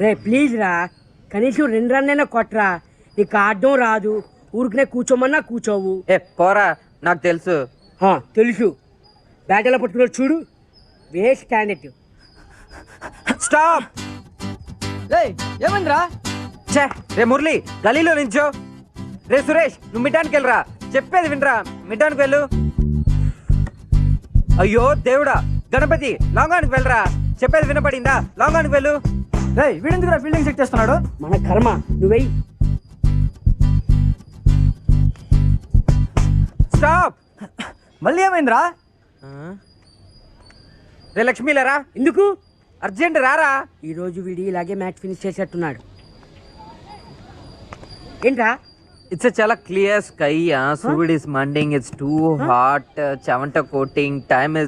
రే please రా, కనీసం 2 రన్నైనా కొట్రా. నీకు ఆడడం రాదు, ఊరికనే కూర్చోమన్నా కూర్చోవు. పోరా, నాకు తెలుసు. తెలుసు, బ్యాట్ ఎలా పట్టుకున్నాడు చూడు, వేస్ట్ క్యాండిడేట్. స్టాప్. ఏమైందిరా? ఛే, రే మురళి గలీలో నించో. రే సురేష్, నువ్వు మిడ్డానికి వెళ్ళరా. చెప్పేది వినరా, మిడ్డానికి వెళ్ళు. అయ్యో దేవుడా, గణపతి లాంగానికి వెళ్ళరా. చెప్పేది వినపడిందా? లాంగానికి వెళ్ళు. వీడెందుకురా ఫీల్డింగ్ సెట్ చేస్తున్నాడు? మన కర్మ, నువ్వెయ్యి. స్టాప్. మళ్ళీ ఏమైందిరా? రే లక్ష్మీలరా. ఎందుకు? అర్జెంట్ రారా. ఈరోజు వీడి ఇలాగే మ్యాచ్ ఫినిష్ చేసేట్టున్నాడు. ఏంట్రా? ఇట్స్ చాలా క్లియర్ స్కై. సూర్యుడ్ ఇస్ మండింగ్. It's too hot. చెమట కోటింగ్. టైమ్